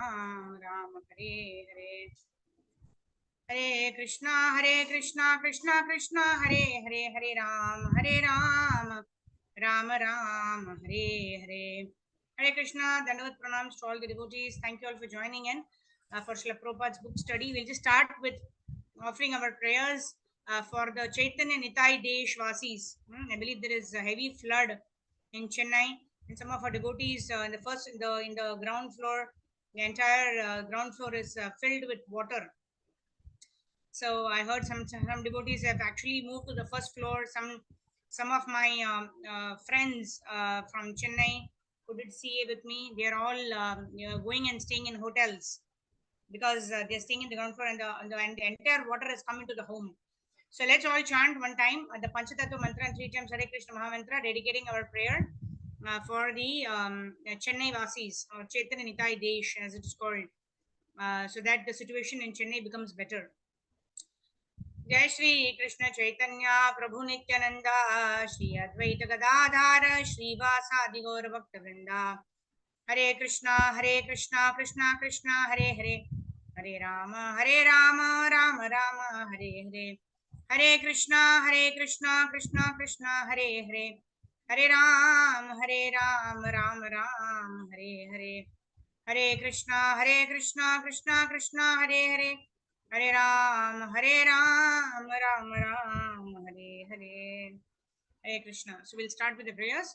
Ram Hare Hare Hare Krishna Krishna Krishna Hare Hare Hare Ram Ram Ram Hare Hare Hare Krishna. Dandavat pranams to all the devotees. Thank you all for joining in for Srila Prabhupada's book study. We'll just start with offering our prayers for the Chaitanya Nitai Desh Vasis. I believe there is a heavy flood in Chennai, and some of our devotees in the ground floor, the entire ground floor is filled with water. So I heard some devotees have actually moved to the first floor. Some of my friends from Chennai who did CA with me, they are all going and staying in hotels because they're staying in the ground floor, and the entire water has come into the home. So let's all chant one time the Panchatattva mantra and three times Hare Krishna Mahamantra, dedicating our prayer for the Chennai Vasis or Chaitanya Nitai Desh as it is called, so that the situation in Chennai becomes better. जय श्री कृष्ण चैतन्य प्रभु नित्यानंद श्री अद्वैत गदाधर श्रीवासादि गौर भक्त वृंदा हरे Krishna Krishna Krishna Hare Hare Hare Ram Ram Ram Hare Hare Hare Krishna Krishna Krishna Hare Hare Hare Ram Ram Ram Hare Hare Hare Krishna Krishna Krishna Hare Hare Hare Ram Ram Ram Hare Hare Hare Krishna. So we'll start with the prayers.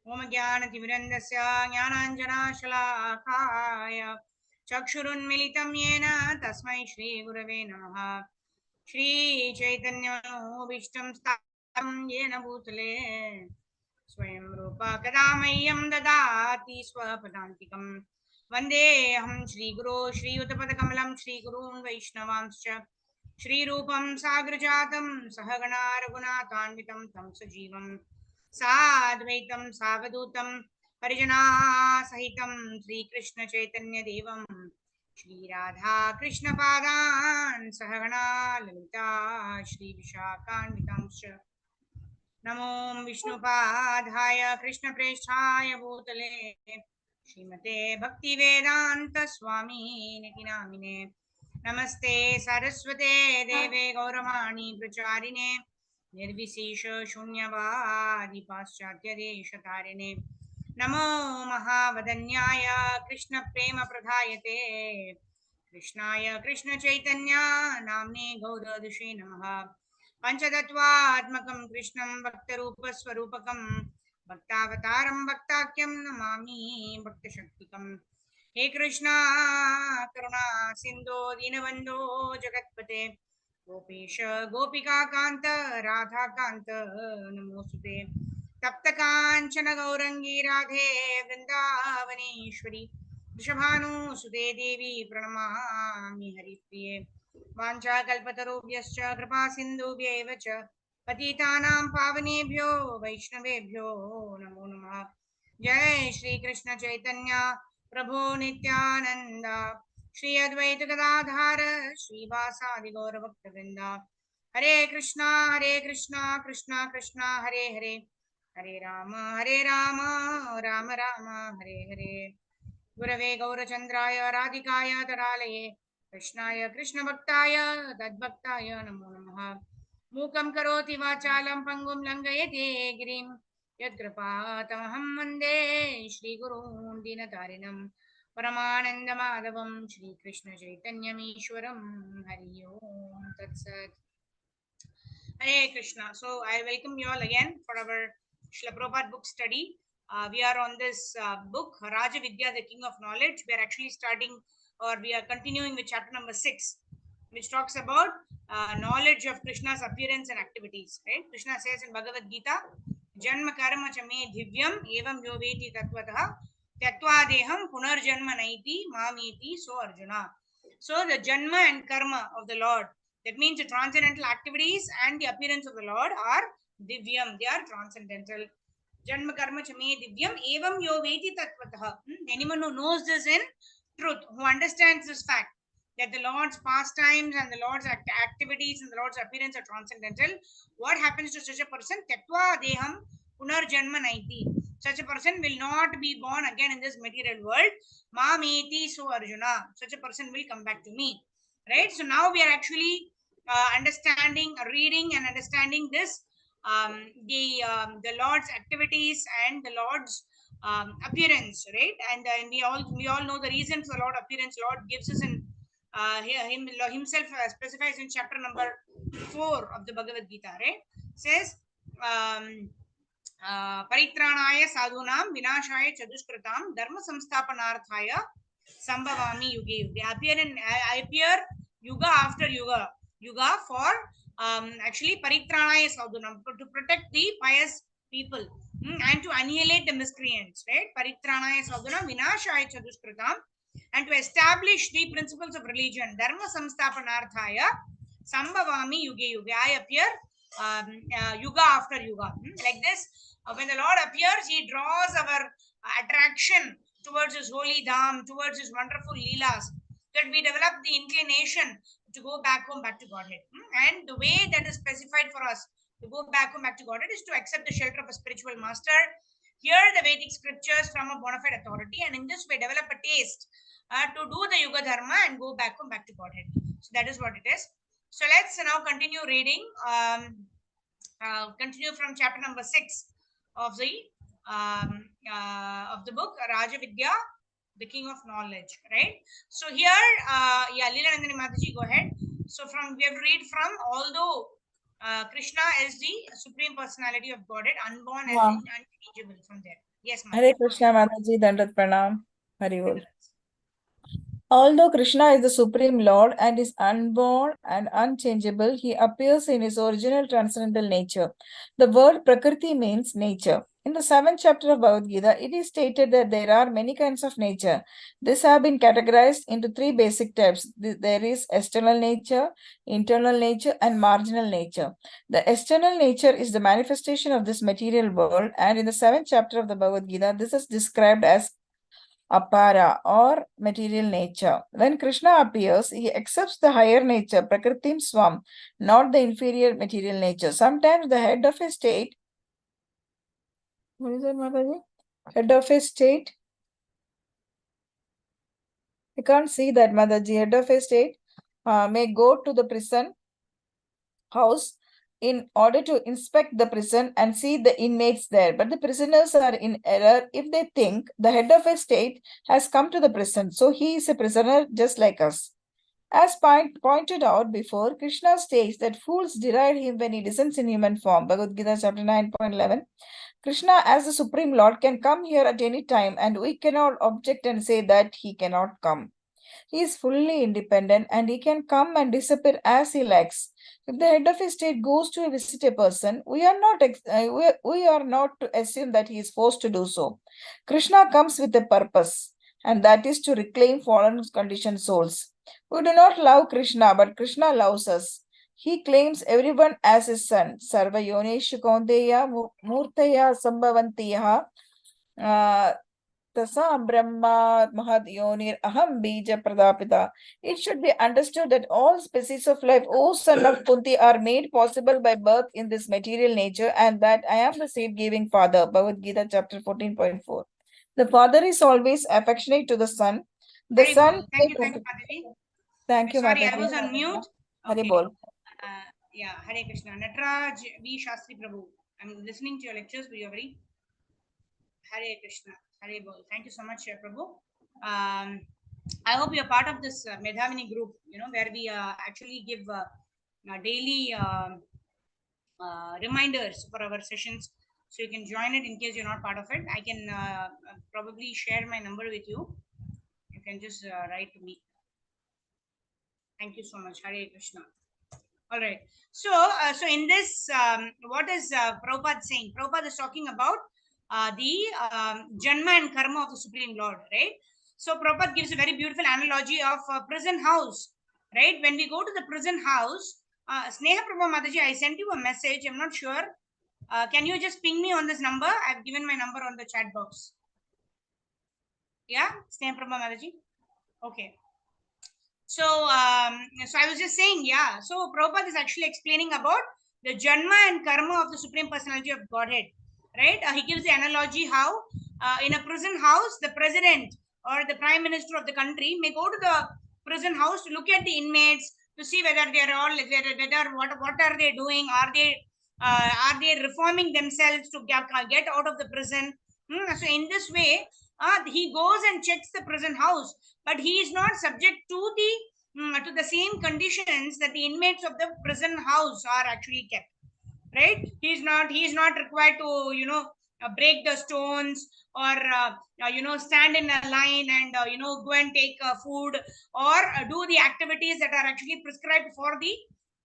ओम ज्ञानतिमिरन्दस्य ज्ञानाञ्जनाशलाकाय चक्षुरुन्मिलितं येन तस्मै श्रीगुरवे नमः. श्रीचैतन्यमनोभीष्टं स्थापितं येन भूतले स्वयं रूपा कदा मह्यं ददाति स्वपदान्तिकम्. वन्देऽहं श्रीगुरो श्रीयुतपदकमलं श्रीगुरून् वैष्णवांश्च श्रीरूपं साग्रजातं सहगणा रघुनाथान्वितं तं सजीवं साद्वैतं सावधूतं परिजनासहितं श्रीकृष्णचैतन्यदेवं श्रीराधा कृष्णपादान् सहगणा ललिता श्रीविशाखान्वितांश्च नमो विष्णुपादाय कृष्णप्रेष्ठाय भूतले श्रीमते भक्तिवेदांत स्वामी नामिने. नमस्ते सरस्वते देवे गौरवाणी प्रचारिणे निर्विशेष शून्यवादी पाश्चात्य देशतारिणे. नमो महावदन्याय कृष्ण प्रेम प्रधायते कृष्णाय कृष्ण चैतन्य नाम्ने गौरदुषे नमः. पंचतत्वात्मकं कृष्णं भक्तरूपस्वरूपकं भक्तावतारं भक्ताख्यं नमामि भक्तशक्तिकम्. हे कृष्णा करुणा सिंधो दीनबंधो जगत्पते गोपेश गोपिका कांत राधा कांत नमोस्तुते. तप्त कांचन गौरंगी राधे वृंदावनेश्वरी वृषभानुसुते देवी प्रणमामि हरिप्रिये. वाञ्छाकल्पतरुभ्यश्च कृपा सिन्धुभ्यैव च पतितानां पावनेभ्यो वैष्णवेभ्यो नमो नमः. जय श्री कृष्ण चैतन्य प्रभो नित्यानंद श्री अद्वैत गदाधर श्रीवासादि गौर भक्त वृंदा. हरे कृष्णा कृष्णा कृष्णा हरे हरे हरे राम राम राम हरे हरे. गुरवे गौरचंद्राय राधिकाय तरालये कृष्णाय कृष्णभक्ताय तद्भक्ताय नमो नमः. मूकं करोति वाचालं पङ्गुं लङ्घयते गिरिं यत्कृपातमहं वन्दे श्रीगुरून् दीनतारिणं परमानन्दमाधवं श्रीकृष्णचैतन्यमीश्वरं. हरि ओम् तत्सत्. Hare Krishna. So I welcome you all again for our Srila Prabhupada book study. We are on this book, Raja Vidya, the King of Knowledge. We are actually starting, or we are continuing with chapter number 6, which talks about knowledge of Krishna's appearance and activities. Right? Krishna says in Bhagavad Gita, Janma karma cha me divyam evam yoveti tatvatah tyaktva deham punarjanma naiti mamiti so Arjuna. So the Janma and karma of the Lord, that means the transcendental activities and the appearance of the Lord are divyam, they are transcendental. Janma karma chame divyam evam yo veti tatvatah. Anyone who knows this in truth, who understands this fact that the Lord's pastimes and the Lord's activities and the Lord's appearance are transcendental, what happens to such a person? Tattva deham punarjanma naiti. Such a person will not be born again in this material world. Mameti so Arjuna. Such a person will come back to me. Right? So now we are actually understanding, reading and understanding this, the Lord's activities and the Lord's appearance, right? And we all know the reason for the Lord appearance. Lord gives us in himself specifies in chapter number 4 of the Bhagavad Gita, right? Says, um, परित्राणाय साधूनां विनाशाय चतुष्कृतां धर्म संस्थापनार्थाय संभवामि युगे युगे. I appear yuga after yuga for actually paritranaya sadhunam, to protect the pious people, and to annihilate the miscreants, right? Paritranaya sadhunam vinashaya chadushkritam, and to establish the principles of religion. Dharma samsthapanarthaya sambhavami yuge yuge. I appear yuga after yuga. Like this, when the Lord appears, He draws our attraction towards His holy dham, towards His wonderful leelas, that we develop the inclination to go back home, back to Godhead. And the way that is specified for us to go back home, back to Godhead is to accept the shelter of a spiritual master, hear the Vedic scriptures from a bona fide authority, and in this way develop a taste to do the Yuga Dharma and go back home, back to Godhead. So that is what it is. So let's now continue reading. Continue from chapter number 6 of the book Raja Vidya, the king of knowledge, right? So here, yeah, Leela Nandini Mataji, go ahead. So we have read from, although Krishna is the supreme personality of Godhead, unborn and unchangeable, from there. Yes, ma'am. Hare Krishna Mataji, Dandat Pranam. Hari Bol. Although Krishna is the Supreme Lord and is unborn and unchangeable, he appears in his original transcendental nature. The word Prakriti means nature. In the 7th chapter of Bhagavad Gita, it is stated that there are many kinds of nature. These have been categorized into 3 basic types. There is external nature, internal nature, and marginal nature. The external nature is the manifestation of this material world, and in the 7th chapter of the Bhagavad Gita, this is described as apara or material nature. When Krishna appears, he accepts the higher nature, Prakritim Swam, not the inferior material nature. Sometimes the head of a state, what is that, Mataji? Head of a state, I can't see that, Mataji. Head of a state may go to the prison house in order to inspect the prison and see the inmates there. But the prisoners are in error if they think the head of a state has come to the prison. So he is a prisoner just like us. As pointed out before, Krishna states that fools deride him when he descends in human form. Bhagavad Gita chapter 9.11. Krishna as the Supreme Lord can come here at any time, and we cannot object and say that he cannot come. He is fully independent and he can come and disappear as he likes. If the head of a state goes to visit a person, we are not to assume that he is forced to do so. Krishna comes with a purpose, and that is to reclaim fallen conditioned souls. We do not love Krishna, but Krishna loves us. He claims everyone as his son. Sarva yoneshu kaunteya murtaya sambhavantiyaha Tasa Brahma Mahad Yonir Aham Bija Pradapita. It should be understood that all species of life, O son of Kunti, are made possible by birth in this material nature, and that I am the seed-giving father. Bhagavad Gita chapter 14.4. The father is always affectionate to the son. The son. Thank you, Mataji. Thank you, Sorry, Mataji. I was on mute. Hari Okay. Bol. Yeah, Hare Krishna. Nataraj V. Shastri Prabhu. I'm listening to your lectures, but you're very Hare Krishna. Hare Bol. Thank you so much, Prabhu. I hope you're part of this Medhavini group, where we actually give daily reminders for our sessions. So you can join it in case you're not part of it. I can probably share my number with you. You can just write to me. Thank you so much. Hare Krishna. All right. So, in this, what is Prabhupada saying? Prabhupada is talking about the Janma and Karma of the Supreme Lord, right? So, Prabhupada gives a very beautiful analogy of a prison house, right? When we go to the prison house, Sneha Prabhu Mataji, I sent you a message. I'm not sure. Can you just ping me on this number? I've given my number on the chat box. Yeah, Sneha Prabhu Mataji? Okay. So, so I was just saying, yeah. So Prabhupada is actually explaining about the Janma and Karma of the Supreme Personality of Godhead, right? He gives the analogy how in a prison house, the president or the prime minister of the country may go to the prison house to look at the inmates to see whether they are all, whether what are they doing? Are they reforming themselves to get out of the prison? So in this way, he goes and checks the prison house, but he is not subject to the same conditions that the inmates of the prison house are actually kept, right? He is not required to break the stones or stand in a line and go and take food or do the activities that are actually prescribed for the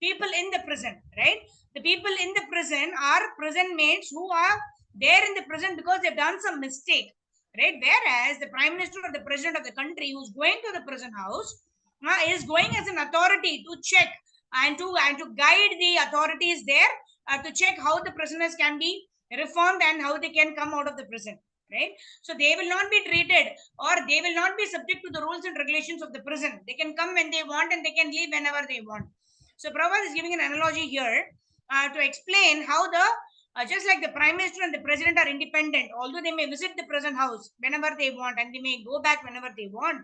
people in the prison, right? The people in the prison are prison mates who are there in the prison because they've done some mistake, right? Whereas the prime minister or the president of the country who's going to the prison house is going as an authority to check and to guide the authorities there to check how the prisoners can be reformed and how they can come out of the prison, right? So they will not be treated or they will not be subject to the rules and regulations of the prison. They can come when they want and they can leave whenever they want. So Prabhupada is giving an analogy here to explain how the just like the prime minister and the president are independent, although they may visit the prison house whenever they want and they may go back whenever they want.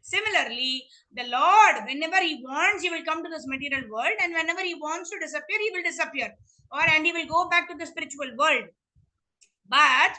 Similarly, the Lord, whenever He wants, He will come to this material world, and whenever He wants to disappear, He will disappear, and He will go back to the spiritual world. But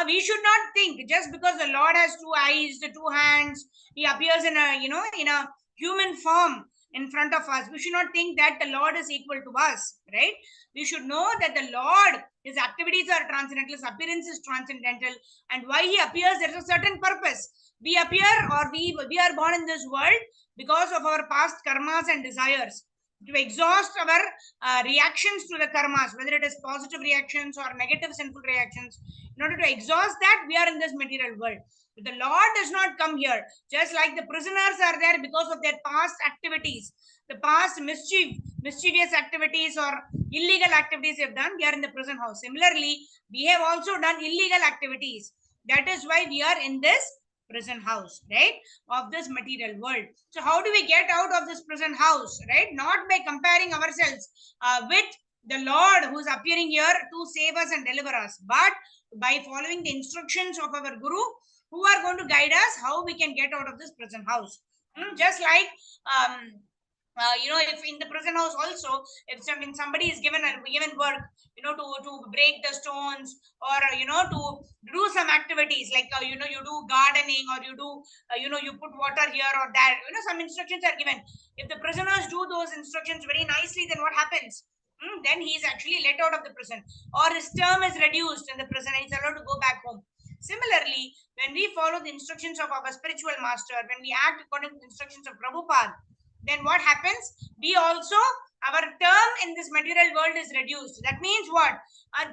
we should not think just because the Lord has two eyes, the two hands, He appears in a human form in front of us. We should not think that the Lord is equal to us, right? We should know that the Lord, His activities are transcendental, His appearance is transcendental, and why He appears, there is a certain purpose. We appear or we are born in this world because of our past karmas and desires, to exhaust our reactions to the karmas, whether it is positive reactions or negative sinful reactions. In order to exhaust that, we are in this material world. But the Lord does not come here. Just like the prisoners are there because of their past activities, the past mischievous activities or illegal activities they've done, they are in the prison house. Similarly, we have also done illegal activities. That is why we are in this prison house, right, of this material world. So how do we get out of this prison house, right? Not by comparing ourselves with the Lord who's appearing here to save us and deliver us, but by following the instructions of our guru who are going to guide us how we can get out of this prison house. Just like if in the prison house also, if somebody is given work, to break the stones or to do some activities like you do gardening or you do you put water here or that, some instructions are given. If the prisoners do those instructions very nicely, then what happens? Then he is actually let out of the prison, or his term is reduced in the prison and he's allowed to go back home. Similarly, when we follow the instructions of our spiritual master, when we act according to the instructions of Prabhupada, then what happens? We also, our term in this material world is reduced. That means what?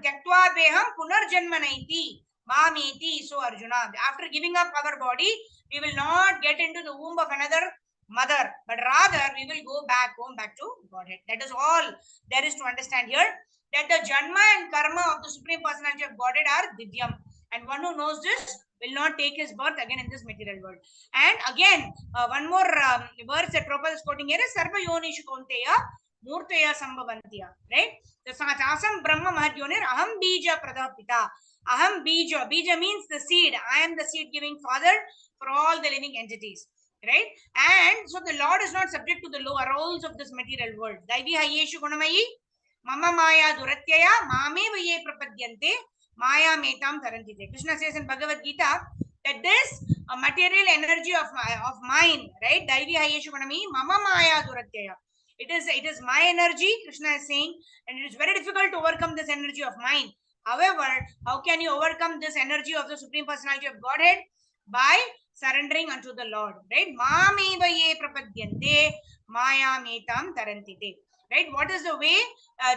Gyaktva deham punarjanmanaiti mameti. So Arjuna, after giving up our body, we will not get into the womb of another mother, but rather we will go back home, back to Godhead. That is all there is to understand here. That the janma and karma of the Supreme Personality of Godhead are divyam, and one who knows this will not take his birth again in this material world. And again, one more verse that Prabhupada is quoting here is Sarva Yonishu Kaunteya Murtaya Sambhavantiya, right? The Asam Brahma Mahadyonir Aham Bija Pradapita. Aham Bija. Bija means the seed. I am the seed giving father for all the living entities, right? And so the Lord is not subject to the lower roles of this material world. Daivi Hayeshu Gunamayi Mama Maya Duratyaya Mame Vaye Prapadyante Maya Metam Tarantite. Krishna says in Bhagavad Gita that this material energy of mine, right? Daivi Hayeshu Gunami Mama Maya Duratyaya. It is my energy, Krishna is saying, and it is very difficult to overcome this energy of mine. However, how can you overcome this energy of the Supreme Personality of Godhead? By surrendering unto the Lord, right? Mameva ye prapadyante maya metam tarantite. Right? What is the way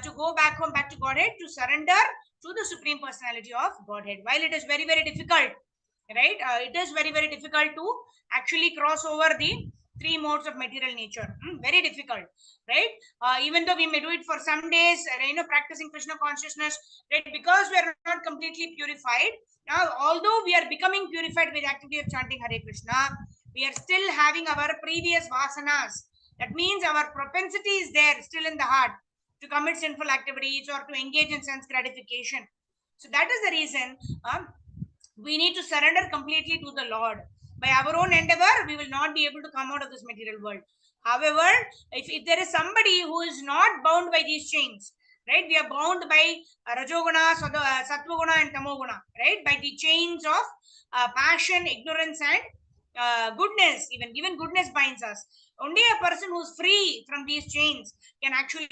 to go back home, back to Godhead? To surrender to the Supreme Personality of Godhead. While it is very, very difficult, right? It is very, very difficult to actually cross over the three modes of material nature. Very difficult, right? Even though we may do it for some days, practicing Krishna consciousness, right? Because we are not completely purified. Now, although we are becoming purified with the activity of chanting Hare Krishna, we are still having our previous vasanas. That means our propensity is there still in the heart to commit sinful activities or to engage in sense gratification. So that is the reason we need to surrender completely to the Lord. By our own endeavor, we will not be able to come out of this material world. However, if there is somebody who is not bound by these chains, right? We are bound by Rajoguna, Sattvaguna, and Tamoguna, right? By the chains of passion, ignorance, and goodness. Even goodness binds us. Only a person who is free from these chains can actually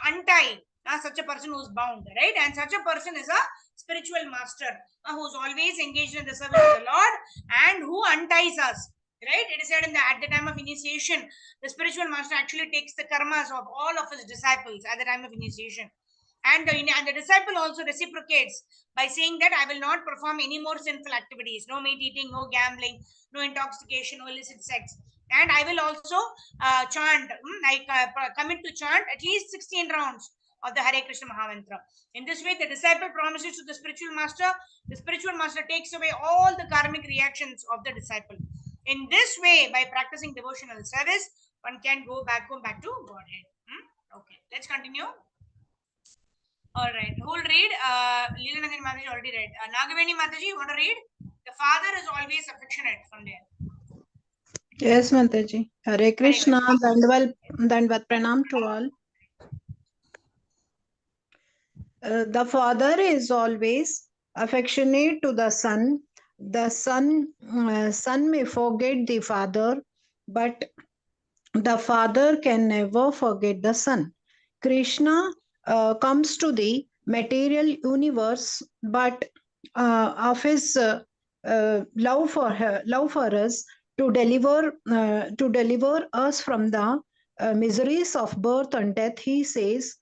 untie such a person who is bound, right? And such a person is a spiritual master who's always engaged in the service of the Lord and who unties us. Right? It is said at the time of initiation, the spiritual master actually takes the karmas of all of his disciples at the time of initiation. And the disciple also reciprocates by saying that I will not perform any more sinful activities, no meat eating, no gambling, no intoxication, no illicit sex. And I will also chant, commit to chant at least 16 rounds of the Hare Krishna Mahamantra. In this way, the disciple promises to the spiritual master takes away all the karmic reactions of the disciple. In this way, by practicing devotional service, one can go back to Godhead. Okay, let's continue. All right, who will read? Leela Nandini Mataji already read. Nagaveni Mataji, you want to read? The father is always affectionate from there. Yes, Mataji. Hare Krishna, Dandvat Pranam to all. The father is always affectionate to the son. The son may forget the father, but the father can never forget the son. Krishna comes to the material universe, but of his love for us to deliver us from the miseries of birth and death, he says,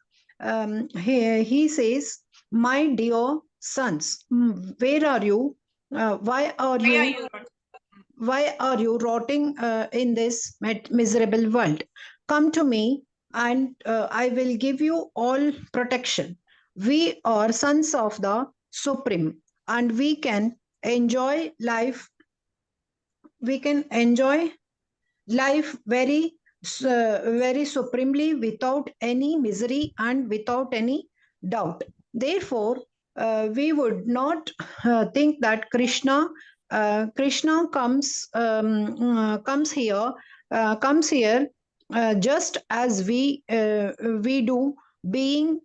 he says, my dear sons, where are you? Why are you? Why are you rotting in this miserable world? Come to me, and I will give you all protection. We are sons of the Supreme, and we can enjoy life. We can enjoy life very supremely without any misery and without any doubt. Therefore, we would not think that Krishna comes here just as we do, being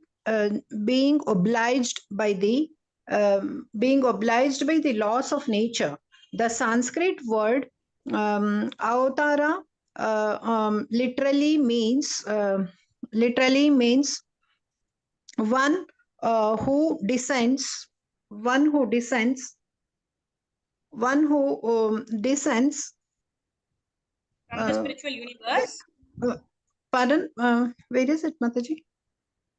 being obliged by the laws of nature. The Sanskrit word avatara literally means one who descends, one who descends, one who descends from the spiritual universe. Pardon, where is it, Mataji?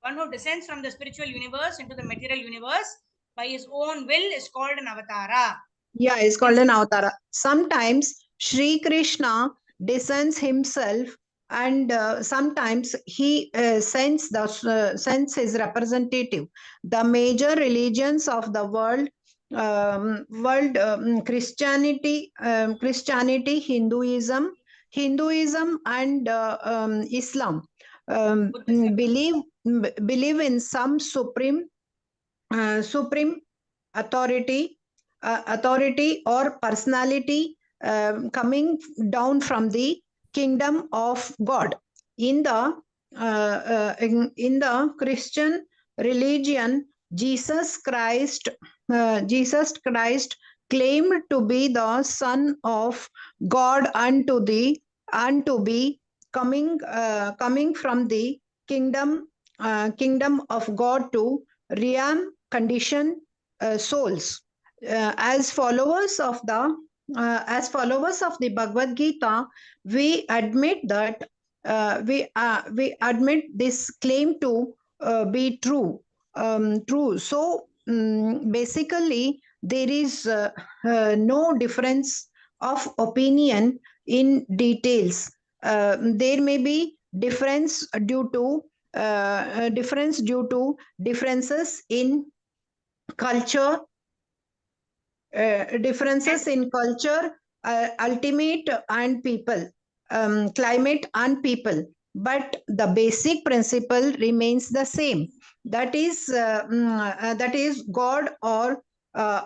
One who descends from the spiritual universe into the material universe by his own will is called an avatara. Yeah, it's called an avatara. Sometimes Sri Krishna descends himself, and sometimes he sends his representative. The major religions of the world, Christianity, Hinduism, and Islam believe in some supreme authority or personality coming down from the kingdom of God. In the Christian religion, Jesus Christ claimed to be the Son of God and to be coming from the kingdom of God to realm condition souls. As followers of the Bhagavad Gita, we admit that we admit this claim to be true. So basically, there is no difference of opinion in details. There may be difference due to differences in culture, ultimate and people, climate and people. but the basic principle remains the same. That is God or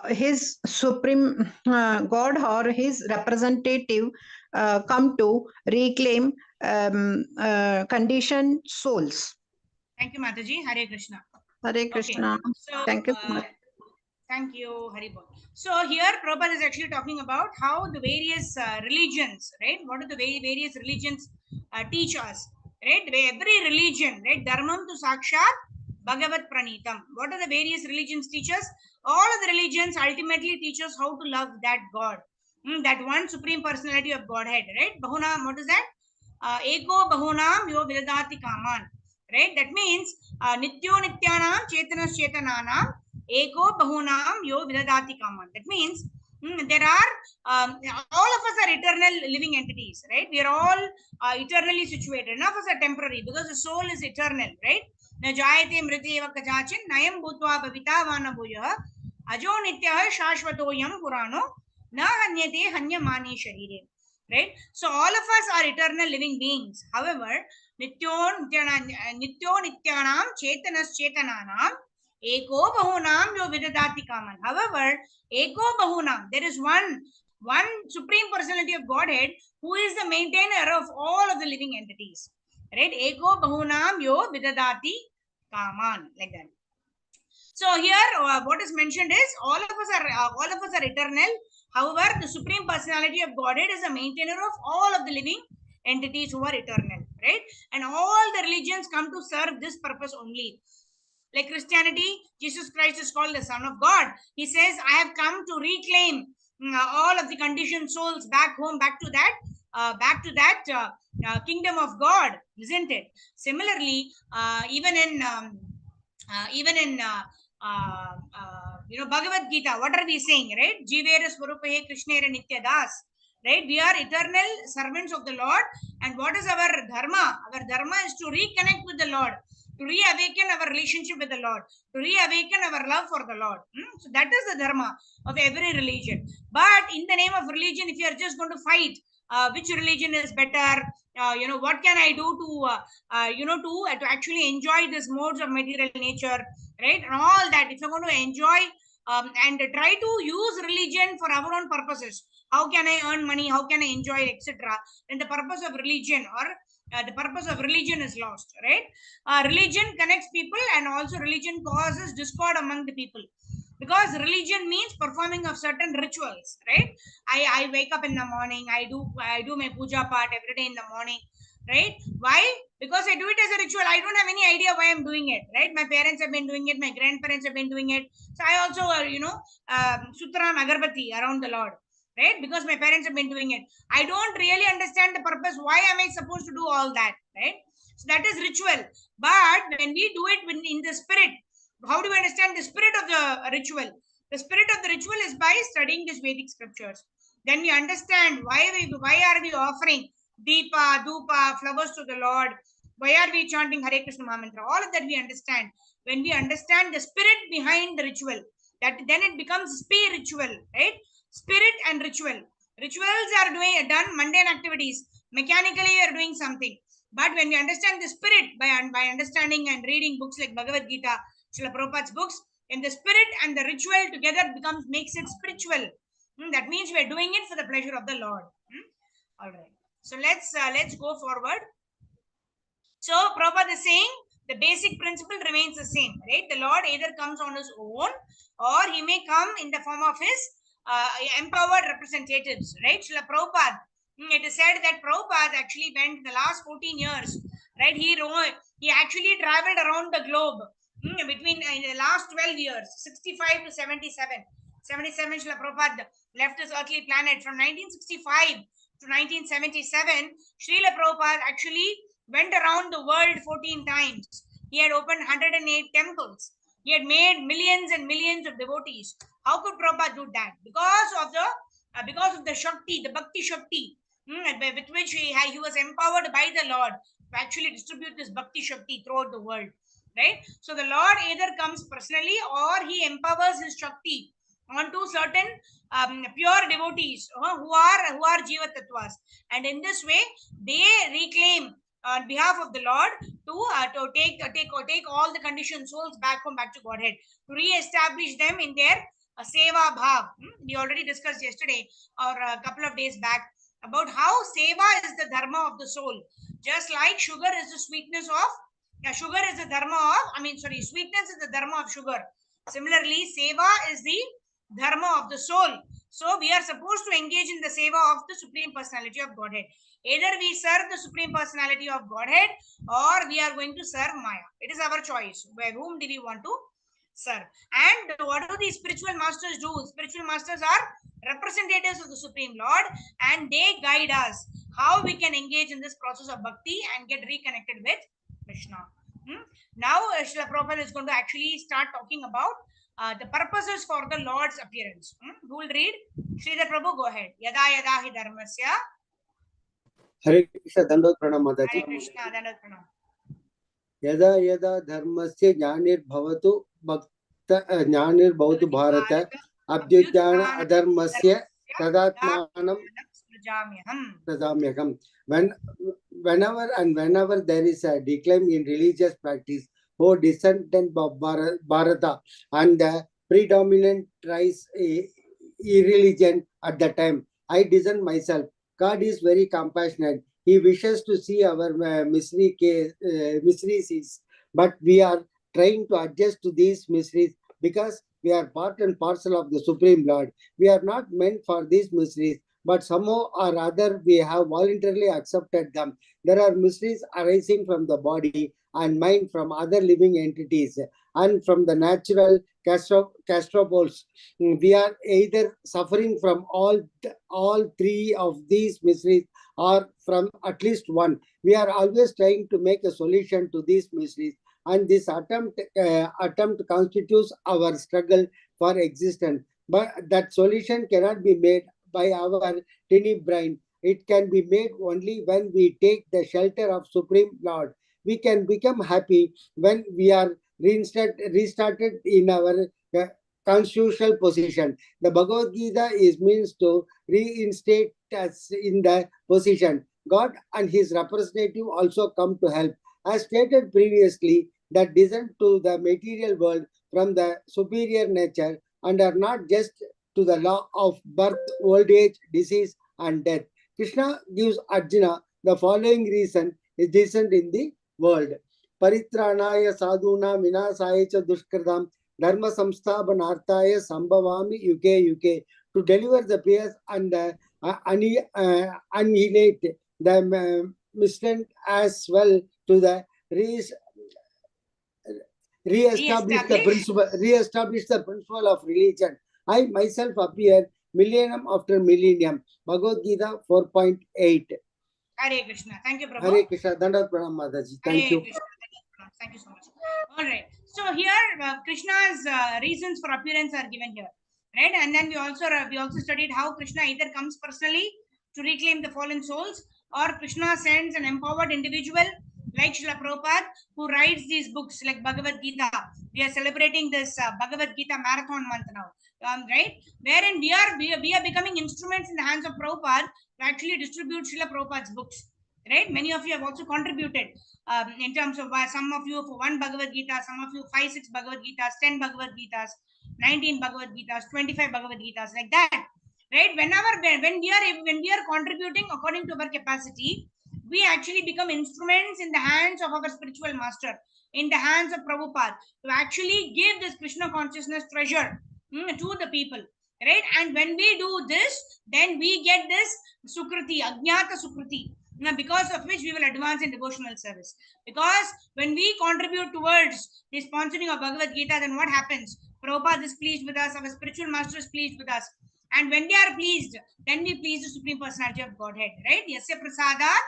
his supreme God or his representative come to reclaim conditioned souls. Thank you, Mataji. Hare Krishna. Hare Okay, Krishna. so Thank you so much. thank you, Haribol. So here Prabhupada is actually talking about how the various religions, right? What do the various religions teach us, right? Every religion, right? Dharmam to Sakshat Bhagavat Pranitam. What are the various religions teach us? All of the religions ultimately teach us how to love that God, that one supreme personality of Godhead, right? Bahunam, what is that? Eko Bahunam Yo Vidadati Kaman, right? That means Nityo Nityanam Chetanas Chetananam Eko Bahunam Yo Vidadati Kaman. That means there are all of us are eternal living entities, right? We are all eternally situated. None of us are temporary because the soul is eternal, right? न जायते मृत्येव कदाचिन् नयं भूत्वा भविता वा न भूयः अजो नित्यः शाश्वतोऽयं पुराणो न हन्यते हन्यमाने शरीरे, right? So all of us are eternal living beings. However, nityo nityanam chetanas chetananam eko bahunam yo vidadati kaman. However, eko bahunam, there is one supreme personality of Godhead who is the maintainer of all of the living entities, right? Eko bahunam yo vidadati kaman, like that. So here, what is mentioned is all of us are eternal. However, the supreme personality of Godhead is a maintainer of all of the living entities who are eternal, right? And all the religions come to serve this purpose only. Like Christianity, Jesus Christ is called the Son of God. He says, "I have come to reclaim all of the conditioned souls back home, back to that kingdom of God," isn't it? Similarly, even in Bhagavad Gita, what are we saying, right? Jivera Swarupahe Krishnera Nitya Das, right? We are eternal servants of the Lord. And what is our dharma? Our dharma is to reconnect with the Lord, to reawaken our relationship with the Lord, to reawaken our love for the Lord. So that is the dharma of every religion. But in the name of religion, if you are just going to fight which religion is better, what can I do to actually enjoy this modes of material nature, right? And all that, if you're going to enjoy and try to use religion for our own purposes, how can I earn money, how can I enjoy it, etc., then the purpose of religion or the purpose of religion is lost, right? Religion connects people, and also religion causes discord among the people, because religion means performing of certain rituals, right? I wake up in the morning, I do my puja part every day in the morning, right? Why? Because I do it as a ritual. I don't have any idea why I'm doing it, right? My parents have been doing it, my grandparents have been doing it, so I also sutram agarbati around the Lord, right? Because my parents have been doing it. I don't really understand the purpose. Why am I supposed to do all that, right? So that is ritual. But when we do it in the spirit, how do we understand the spirit of the ritual? The spirit of the ritual is by studying these Vedic scriptures. Then we understand why are we offering deepa, dupa, flowers to the Lord? Why are we chanting Hare Krishna Mahamantra? All of that we understand. When we understand the spirit behind the ritual, that then it becomes spiritual, right? Spirit and ritual. Rituals are done mundane activities. Mechanically, you are doing something. But when we understand the spirit by understanding and reading books like Bhagavad Gita, Srila Prabhupada's books, and the spirit and the ritual together makes it spiritual. That means we are doing it for the pleasure of the Lord. All right. So let's go forward. So Prabhupada is saying the basic principle remains the same, right? The Lord either comes on his own, or he may come in the form of his empowered representatives, right? Srila Prabhupada, it is said that Prabhupada actually went the last 14 years, right? He actually traveled around the globe between in the last 12 years, 65 to 77. 77, Srila Prabhupada left his earthly planet. From 1965 to 1977, Srila Prabhupada actually went around the world 14 times. He had opened 108 temples. He had made millions and millions of devotees. How could Prabhupada do that? Because of the Shakti, the Bhakti Shakti, with which he was empowered by the Lord to actually distribute this Bhakti Shakti throughout the world. Right? So the Lord either comes personally, or he empowers his Shakti onto certain pure devotees who are Jiva Tattvas. And in this way, they reclaim on behalf of the Lord to take all the conditioned souls back to Godhead, to re-establish them in their seva bhav. We already discussed yesterday or a couple of days back about how seva is the dharma of the soul. Just like sugar is the sweetness of, sugar is the dharma of, sweetness is the dharma of sugar. Similarly, seva is the dharma of the soul. So we are supposed to engage in the seva of the Supreme Personality of Godhead. Either we serve the Supreme Personality of Godhead or we are going to serve Maya. It is our choice. By whom do we want to serve? And what do these spiritual masters do? Spiritual masters are representatives of the Supreme Lord, and they guide us how we can engage in this process of bhakti and get reconnected with Krishna. Now, Srila Prabhupada is going to actually start talking about the purposes for the Lord's appearance. Who will read? Sridhar Prabhu, go ahead. Yada yada hi dharmasya. Hare Krishna, Dandot Pranam Mataji. Hare Krishna, Dandot Pranam. Yada yada dharmasya jnanir bhavatu bhakta jnanir bhavatu bharata abhyujnana adharmasya tadatmanam pradamyakam. Whenever there is a decline in religious practice, O descendant of Bharata, and the predominant rise irreligion at the time, I discern myself. God is very compassionate. He wishes to see our miseries, but we are trying to adjust to these miseries because we are part and parcel of the Supreme Lord. We are not meant for these miseries, but somehow or other we have voluntarily accepted them. There are miseries arising from the body and mind, from other living entities, and from the natural castropoles. We are either suffering from all three of these miseries or from at least one. We are always trying to make a solution to these miseries, and this attempt constitutes our struggle for existence. But that solution cannot be made by our tiny brain. It can be made only when we take the shelter of Supreme Lord. We can become happy when we are restarted in our constitutional position. The Bhagavad Gita is means to reinstate us in the position. God and his representative also come to help. As stated previously, that descend to the material world from the superior nature and are not just to the law of birth, old age, disease, and death. Krishna gives Arjuna the following reason is descent in the world. Paritranaya sadhuna vinasaya cha dushkritam dharma samsthapanarthaya sambhavami yuke. To deliver the pious and annihilate the miscreant, as well to the re-establish the principle of religion. I myself appear millennium after millennium. Bhagavad Gita 4.8. Hare Krishna. Thank you, Prabhu. Hare Krishna. Dandat Pranam Mataji. Thank you. Krishna. Thank you so much. All right. So here, Krishna's reasons for appearance are given here, right? And then we also studied how Krishna either comes personally to reclaim the fallen souls, or Krishna sends an empowered individual like Srila Prabhupada who writes these books like Bhagavad Gita. We are celebrating this Bhagavad Gita marathon month now, right? Wherein we are becoming instruments in the hands of Prabhupada to actually distribute Srila Prabhupada's books. Right? Many of you have also contributed in terms of some of you for 1 Bhagavad Gita, some of you 5, 6 Bhagavad Gitas, 10 Bhagavad Gitas, 19 Bhagavad Gitas, 25 Bhagavad Gitas, like that. Right? When we are contributing according to our capacity, we actually become instruments in the hands of our spiritual master, in the hands of Prabhupada, to actually give this Krishna consciousness treasure to the people. Right? And when we do this, then we get this Sukriti, Ajnata Sukriti, because of which we will advance in devotional service. Because when we contribute towards the sponsoring of Bhagavad Gita, then what happens? Prabhupada is pleased with us, our spiritual master is pleased with us. And when they are pleased, then we please the Supreme Personality of Godhead, right? Yasya prasadat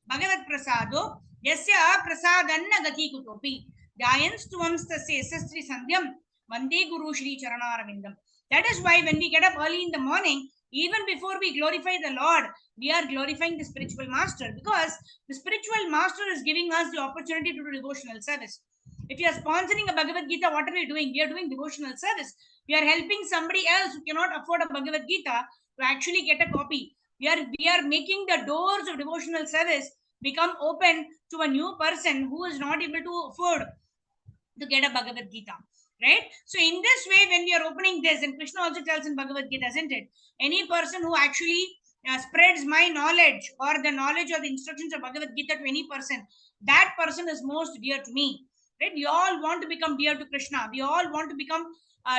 Bhagavad prasado yasya prasadanna gati kutopi dayans tuamstasya sastri sandhyam vande guru shri charanaravindam. That is why when we get up early in the morning, even before we glorify the Lord, we are glorifying the spiritual master, because the spiritual master is giving us the opportunity to do devotional service. If you are sponsoring a Bhagavad Gita, what are we doing? We are doing devotional service. We are helping somebody else who cannot afford a Bhagavad Gita to actually get a copy. We are making the doors of devotional service become open to a new person who is not able to afford to get a Bhagavad Gita, right? So in this way, when we are opening this, and Krishna also tells in Bhagavad Gita, isn't it? Any person who actually spreads my knowledge or the knowledge or the instructions of Bhagavad Gita to any person, that person is most dear to me, right? We all want to become dear to Krishna. We all want to become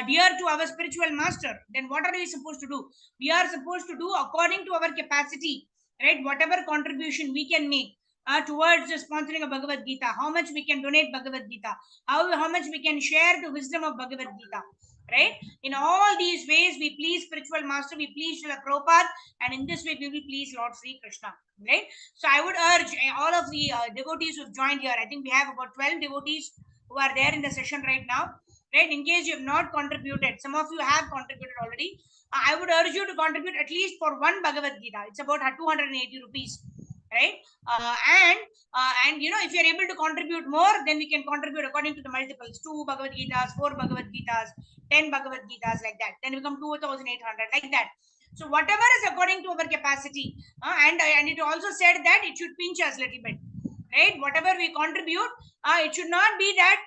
dear to our spiritual master. Then what are we supposed to do? We are supposed to do according to our capacity, right? Whatever contribution we can make towards sponsoring a Bhagavad Gita, how much we can donate Bhagavad Gita, how much we can share the wisdom of Bhagavad Gita, right? In all these ways, we please spiritual master, we please Srila Prabhupada, and in this way, we will please Lord Sri Krishna, right? So I would urge all of the devotees who have joined here, I think we have about 12 devotees who are there in the session right now, right? In case you have not contributed, some of you have contributed already. I would urge you to contribute at least for one Bhagavad Gita. It's about 280 rupees, right? And you know, if you're able to contribute more, then we can contribute according to the multiples: 2 Bhagavad Gitas, 4 Bhagavad Gitas, 10 Bhagavad Gitas, like that. Then become 2,800, like that. So whatever is according to our capacity, and it also said that it should pinch us a little bit, right? Whatever we contribute, it should not be that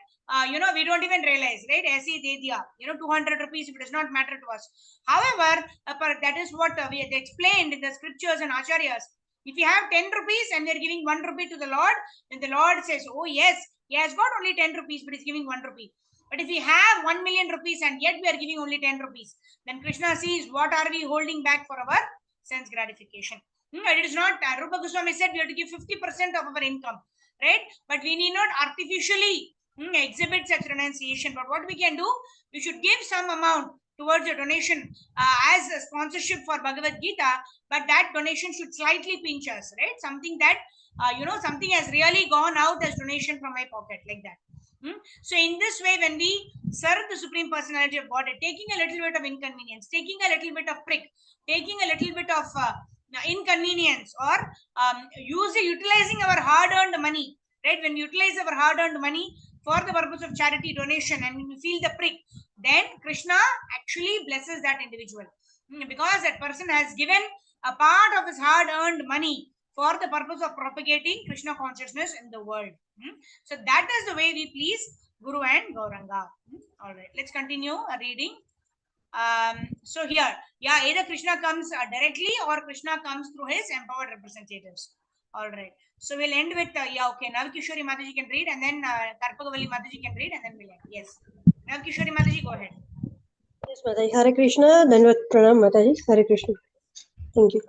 you know, we don't even realize, right? Aise de diya, you know, 200 rupees, it does not matter to us. However, that is what we had explained in the scriptures and acharyas. If you have 10 rupees and they're giving 1 rupee to the Lord, then the Lord says, oh yes, he has got only 10 rupees, but he's giving 1 rupee. But if we have 1 million rupees and yet we are giving only 10 rupees, then Krishna sees what are we holding back for our sense gratification. It is not, Rupa Goswami said we have to give 50% of our income, right? But we need not artificially exhibit such renunciation. But what we can do, we should give some amount towards a donation as a sponsorship for Bhagavad Gita, but that donation should slightly pinch us, right? Something that, you know, something has really gone out as donation from my pocket, like that. So in this way, when we serve the Supreme Personality of Godhead, taking a little bit of inconvenience, taking a little bit of prick, taking a little bit of inconvenience, or utilizing our hard-earned money, right? When we utilize our hard-earned money for the purpose of charity donation, and when we feel the prick, then Krishna actually blesses that individual, because that person has given a part of his hard-earned money for the purpose of propagating Krishna consciousness in the world. So that is the way we please Guru and Gauranga. All right, let's continue reading. So here, yeah, either Krishna comes directly or Krishna comes through his empowered representatives. All right. So we'll end with, yeah, okay, Navkishori Mataji can read, and then Karpagavali Mataji can read, and then we'll end. Yes. Navkishori Mataji, go ahead. Yes, Mataji. Hare Krishna. Dhanvat Pranam, Mataji. Hare Krishna. Thank you.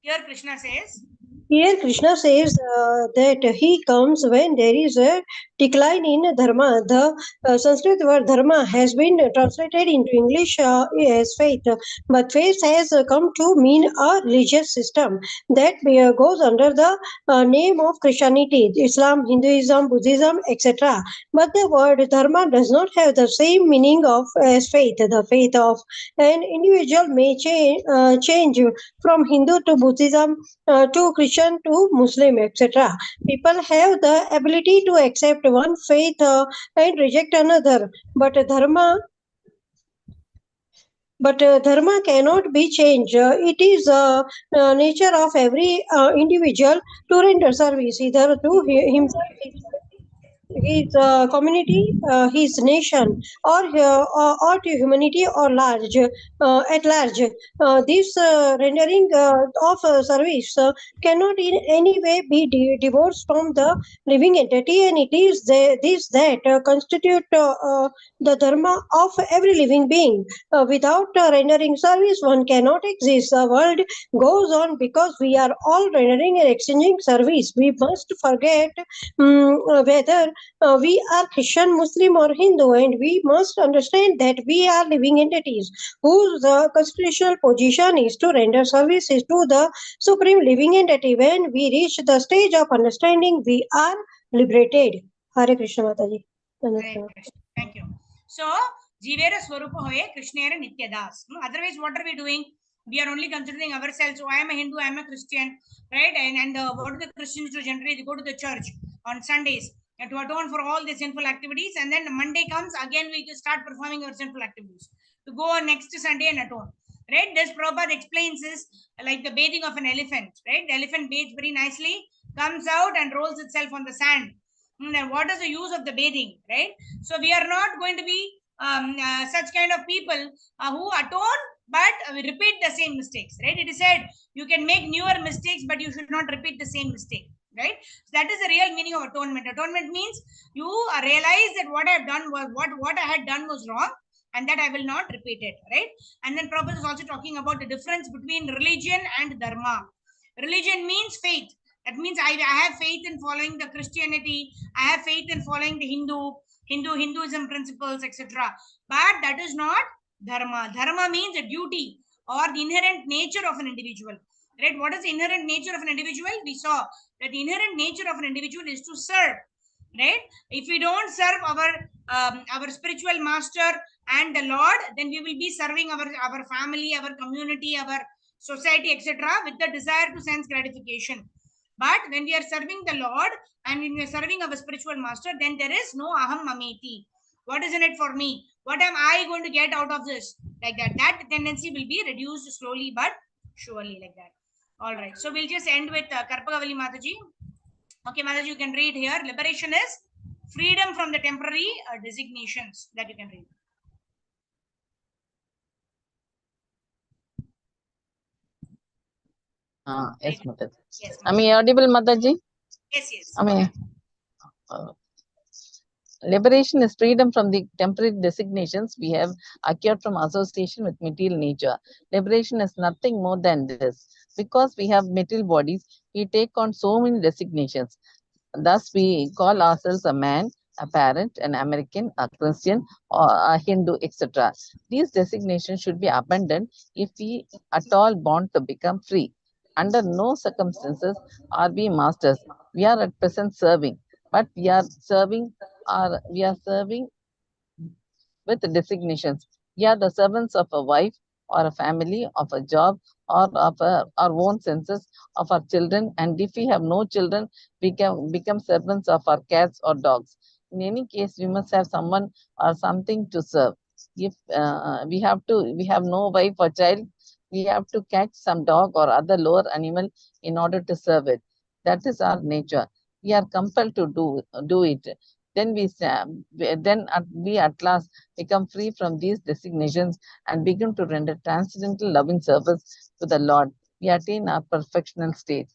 Here Krishna says, Here Krishna says that he comes when there is a decline in dharma. The Sanskrit word dharma has been translated into English as faith, but faith has come to mean a religious system that goes under the name of Christianity, Islam, Hinduism, Buddhism, etc. But the word dharma does not have the same meaning of as faith. The faith of an individual may change from Hindu to Buddhism to Christian to Muslim, etc. People have the ability to accept one faith and reject another, but dharma cannot be changed. It is nature of every individual to render service either to himself, his community, his nation, or to humanity or large at large. This rendering of service cannot in any way be divorced from the living entity, and it is this that constitute the dharma of every living being. Without rendering service, one cannot exist. The world goes on because we are all rendering and exchanging service. We must forget whether we are Christian, Muslim, or Hindu, and we must understand that we are living entities whose constitutional position is to render services to the supreme living entity. When we reach the stage of understanding, we are liberated. Hare Krishna Mataji. Hare Krishna. Thank you. So, Jivera Swarupa Hoye, Krishnera Nityadas. Otherwise, what are we doing? We are only considering ourselves. Oh, I am a Hindu, I am a Christian, right? And what do the Christians do generally? They go to the church on Sundays and to atone for all the sinful activities. And then Monday comes, again we start performing our sinful activities to go on next Sunday and atone. right? This Prabhupada explains is like the bathing of an elephant, right? The elephant bathes very nicely, comes out and rolls itself on the sand. Then what is the use of the bathing, right? So we are not going to be such kind of people who atone but we repeat the same mistakes, right? It is said you can make newer mistakes, but you should not repeat the same mistake, right? So that is the real meaning of atonement. Atonement means you realize that what I have done was what I had done was wrong, and that I will not repeat it, right? And then Prabhupada is also talking about the difference between religion and dharma. Religion means faith. That means I have faith in following the Christianity. I have faith in following the Hinduism principles, etc. But that is not dharma. Dharma means a duty or the inherent nature of an individual. Right? What is the inherent nature of an individual? We saw that the inherent nature of an individual is to serve. Right? If we don't serve our spiritual master and the Lord, then we will be serving our family, our community, our society, etc., with the desire to sense gratification. But when we are serving the Lord and when we are serving our spiritual master, then there is no aham mameti. What is in it for me? What am I going to get out of this? Like that. That tendency will be reduced slowly but surely, like that. All right. So we'll just end with Karpagavali Mataji. Okay, Mataji, you can read here. Liberation is freedom from the temporary designations that you can read. Yes, Mataji. Yes, Am I audible, Mataji? yes, yes. I mean, liberation is freedom from the temporary designations we have acquired from association with material nature. Liberation is nothing more than this. Because we have material bodies, we take on so many designations. Thus, we call ourselves a man, a parent, an American, a Christian, or a Hindu, etc. These designations should be abandoned if we at all want to become free. Under no circumstances are we masters. We are at present serving, but we are serving with designations. We are the servants of a wife or a family, of a job, or of our own senses, of our children. And if we have no children, we can become servants of our cats or dogs. In any case, we must have someone or something to serve. If we have no wife or child, we have to catch some dog or other lower animal in order to serve it. That is our nature. We are compelled to do it. Then we at last become free from these designations and begin to render transcendental loving service to the Lord. We attain our perfectional state.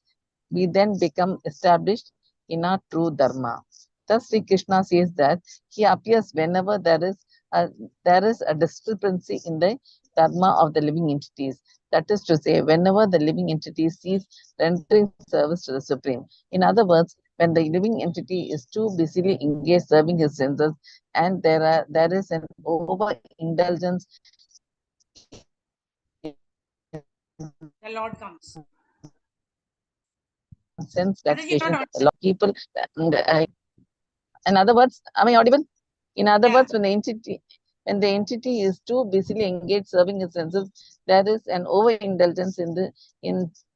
We then become established in our true dharma. Thus, Sri Krishna says that he appears whenever there is a discrepancy in the dharma of the living entities. That is to say, whenever the living entity cease rendering service to the Supreme. In other words, when the living entity is too busily engaged serving his senses, and there is an overindulgence The Lord comes. sense Mataji, gratification, not a lot of people. In other words, am I audible? In other Yeah. words, when the entity is too busily engaged serving its senses, there is an overindulgence in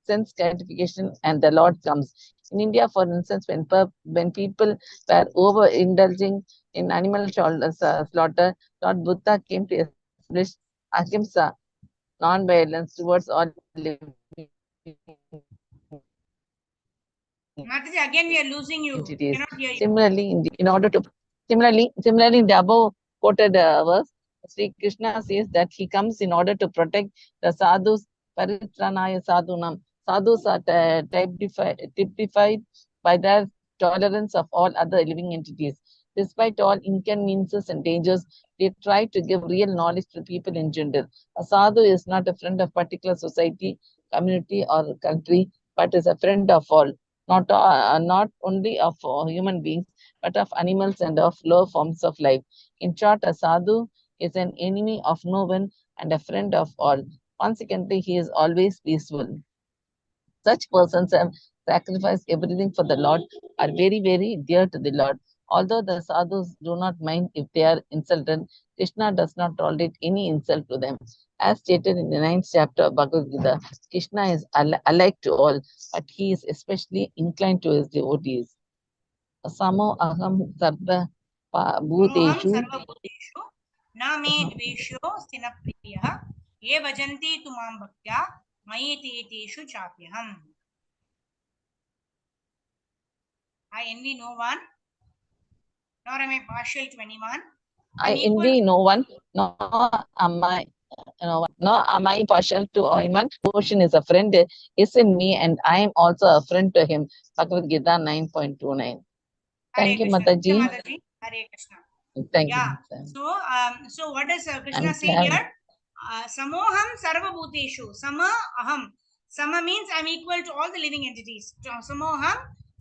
sense gratification, and the Lord comes. In India, for instance, when people were overindulging in animal slaughter, Lord Buddha came to establish ahimsa, non-violence towards all living Mataji, again we are losing you. entities. Cannot hear you. Similarly, in the above quoted verse, Sri Krishna says that he comes in order to protect the sadhus, paritranaya sadhunam. Sadhus are typified by their tolerance of all other living entities. Despite all inconveniences and dangers, they try to give real knowledge to people in general. A sadhu is not a friend of particular society, community, or country, but is a friend of all, not only of human beings, but of animals and of lower forms of life. In short, a sadhu is an enemy of no one and a friend of all. Consequently, he is always peaceful. Such persons have sacrificed everything for the Lord, are very, very dear to the Lord. Although the sadhus do not mind if they are insulted, Krishna does not tolerate any insult to them. As stated in the 9th chapter of Bhagavad Gita, Krishna is alike to all, but he is especially inclined to his devotees. Samo aham sarva Soham bhuteshu sarvabhuteshu na me dveshyo sthina priyah ye bhajanti tu mam bhaktya mayi te teshu chapyaham. I envy no one, nor am I partial to anyone. I I'm equal envy to no one, nor am I, nor am I partial to anyone. Devotion is a friend, is in me, and I am also a friend to him. Bhagavad Gita 9.29. Hare Thank you, Krishna. Mataji. Mataji. Hare Krishna. Thank Yeah. you. So what does Krishna I'm say here? Samoham sarva bhuteshu. Sama aham. Sama means I'm equal to all the living entities. Samoham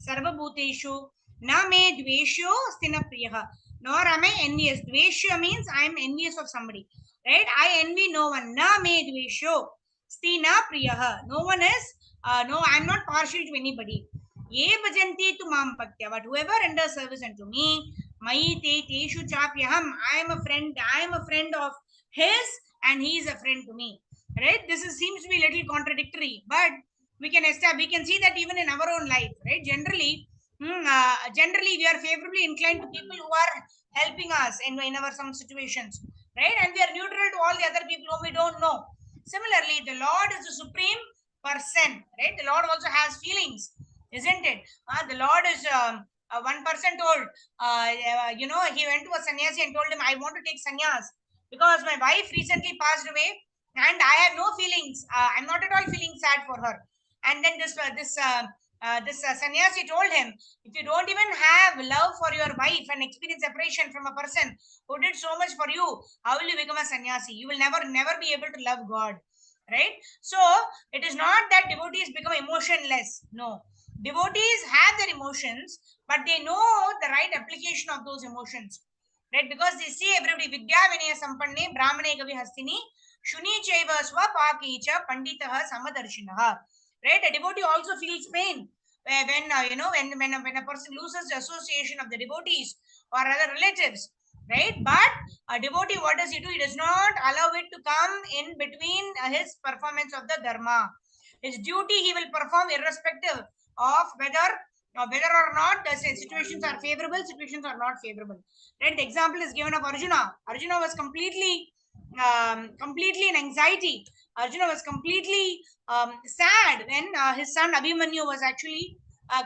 sarva bhuteshu. Na me dvesho sthina priyaha. Nor am I envious. Dvesha means I'm envious of somebody. Right? I envy no one. Na me dvesho sthina priyaha. No one is, no, I'm not partial to anybody. Ye bhajanti tu mam paktya. But whoever renders service unto me, Mayi te teshu chapyaham. I am a friend of his, and he is a friend to me. Right? Seems to be a little contradictory, but we can see that even in our own life, right? Generally, we are favorably inclined to people who are helping us in our some situations, right? And we are neutral to all the other people whom we don't know. Similarly, the Lord is the supreme person, right? The Lord also has feelings, isn't it? The Lord is one person told, he went to a sannyasi and told him, I want to take sannyas because my wife recently passed away and I have no feelings. I'm not at all feeling sad for her. And then this sannyasi told him, if you don't even have love for your wife and experience separation from a person who did so much for you, how will you become a sannyasi? You will never be able to love God, right? So it is not that devotees become emotionless. No, devotees have their emotions, but they know the right application of those emotions, right? Because they see everybody vidya vinaya sampanne brahmane gavi hastini shuni chaiva swapaki cha panditah samadarshinaha, right? A devotee also feels pain when a person loses the association of the devotees or other relatives, right? But a devotee, what does he do? He does not allow it to come in between his performance of the dharma. His duty he will perform irrespective of whether or not the situations are favorable, situations are not favorable. Right? The example is given of Arjuna. Arjuna was completely in anxiety. Arjuna was completely sad when his son Abhimanyu was actually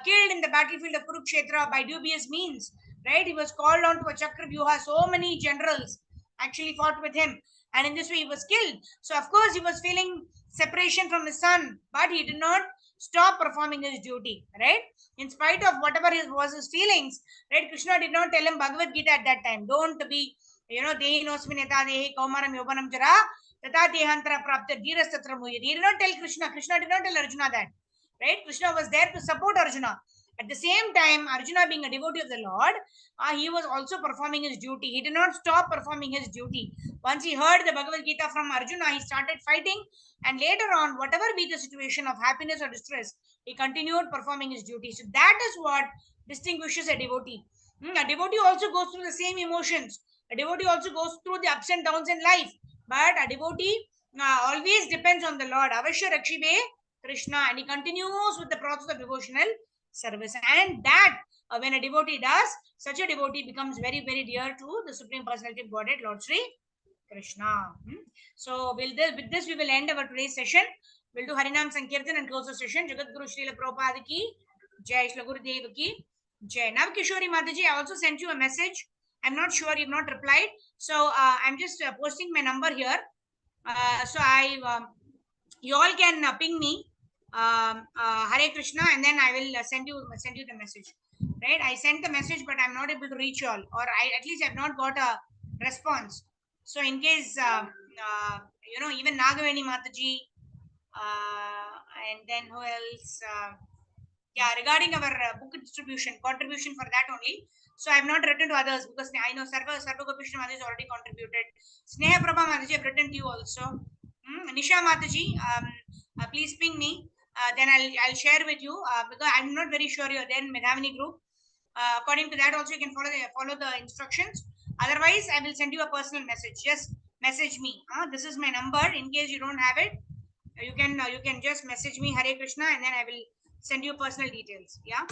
killed in the battlefield of Kurukshetra by dubious means. Right? He was called on to a Chakravyuha. So many generals actually fought with him, and in this way he was killed. So of course he was feeling separation from his son, but he did not stop performing his duty. Right? In spite of whatever was his feelings, right? Krishna did not tell him Bhagavad Gita at that time. Don't be, dehi nosmin yata dehi kaumaram yobanam jara tata dehantara prapta dhirastatra muyati. He did not tell Krishna. Krishna did not tell Arjuna that. Right? Krishna was there to support Arjuna. At the same time, Arjuna being a devotee of the Lord, he was also performing his duty. He did not stop performing his duty. Once he heard the Bhagavad Gita from Arjuna, he started fighting, and later on, whatever be the situation of happiness or distress, he continued performing his duty. So that is what distinguishes a devotee. A devotee also goes through the same emotions. A devotee also goes through the ups and downs in life. But a devotee always depends on the Lord. Avashya Rakshibe Krishna, and he continues with the process of devotional service. And that, when a devotee does, such a devotee becomes very, very dear to the Supreme Personality of Godhead, Lord Sri Krishna. So, with this, we will end our today's session. We'll do Harinam Sankirtan and close the session. Jagat Guru Srila Prabhupada ki Jai, Shri Gurudev ki Jai. Now, Kishori Mataji, I also sent you a message. I'm not sure you've not replied. So, I'm just posting my number here. You all can ping me, Hare Krishna, and then I will send you the message. Right? I sent the message, but I'm not able to reach you all, or at least I've not got a response. So in case even Nagaveni Mataji, and then who else? Regarding our book distribution contribution for that only. So I have not written to others because I know Sarva Gopishna Mataji has already contributed. Sneha Prabha Mataji, I have written to you also. Nisha Mataji, please ping me. Then I'll share with you because I'm not very sure you're there in Medhavani group. According to that, also you can follow the instructions. Otherwise, I will send you a personal message. Just message me. This is my number. In case you don't have it, you can just message me Hare Krishna, and then I will send you personal details. Yeah,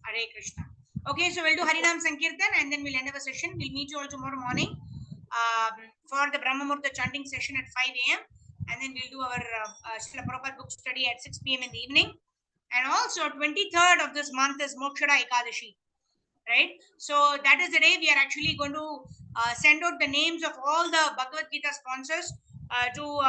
Hare Krishna. Okay, so we'll do Harinam Sankirtan and then we'll end our session. We'll meet you all tomorrow morning for the Brahma Murta chanting session at 5 a.m. and then we'll do our Srila Prabhupada book study at 6 p.m. in the evening. And also 23rd of this month is Mokshada Ekadashi, right? So that is the day we are actually going to send out the names of all the Bhagavad Gita sponsors to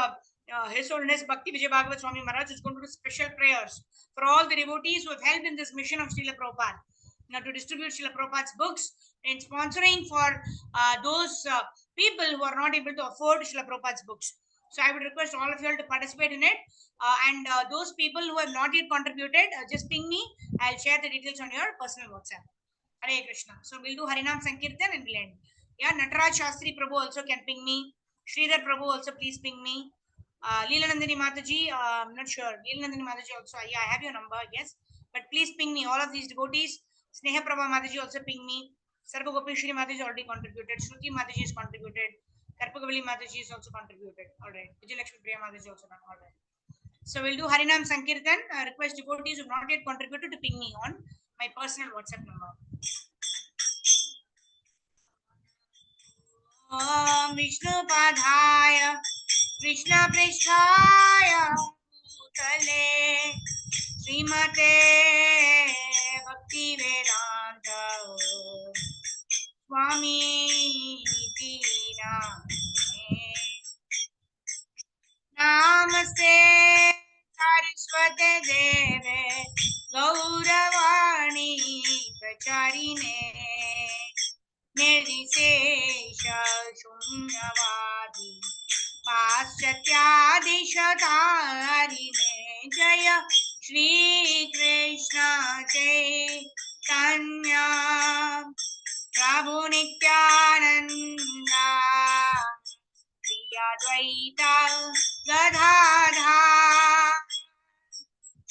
His Holiness Bhakti Vijay Bhagavat Swami Maharaj, who's going to do special prayers for all the devotees who have helped in this mission of Srila Prabhupada. Now, to distribute Srila Prabhupada's books and sponsoring for those people who are not able to afford Srila Prabhupada's books. So, I would request all of you all to participate in it. And those people who have not yet contributed, just ping me. I'll share the details on your personal WhatsApp. Hare Krishna. So we'll do Harinam Sankirtan and we'll end. Yeah, Nataraj Shastri Prabhu also can ping me. Sridhar Prabhu also please ping me. Leela Nandini Mataji, I'm not sure. Leela Nandini Mataji also, yeah, I have your number, yes. But please ping me. All of these devotees. Sneha Prabha Mataji also ping me. Sarva Gopishri Mataji already contributed. Shruti Mataji is contributed. Karpagavali Mataji is also contributed. All right. Vijay Lakshmi Priya Mataji also done. All right. So we'll do Harinam Sankirtan. Request devotees who have not yet contributed to ping me on my personal WhatsApp number. Om Vishnu Padhaya Krishna Prishthaya Bhutale Srimate Bhakti Vedanta Swami Namane Namaste Saraswate Deve Gauravani Pracharine निर्विशेष शून्यवादी पाश्चात्यादिशतारिणे जय श्री कृष्ण चैतन्य प्रभु नित्यानंदा श्री अद्वैत गदाधर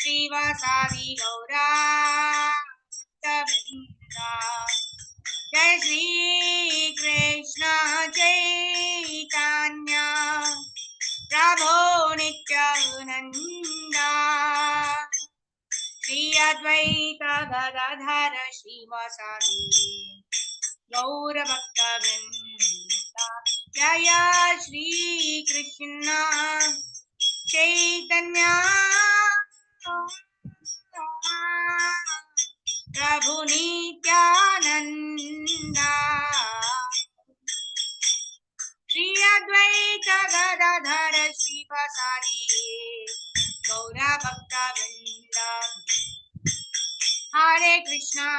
श्रीवासादि गौरा भक्तवृंदा जय श्री कृष्ण चैतन्य प्रभु नित्यानंदा श्री अद्वैत गदाधर श्रीवासादि गौर भक्तवृंदा जय श्री कृष्ण चैतन्य प्रभु नित्यानंदा श्री अद्वैत गदाधर श्रीवासादि गौर भक्तवृंदा हरे कृष्णा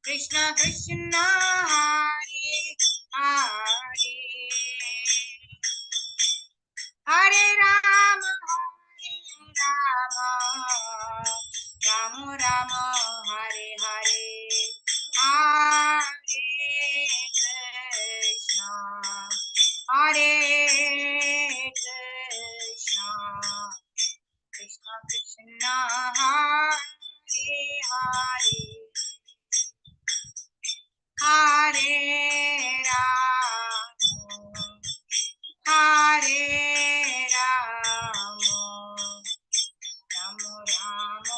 कृष्ण कृष्ण हरे हरे हरे राम राम राम हरे हरे हरे कृष्णा कृष्ण कृष्ण हरे हरे हरे राम हरे राम राम राम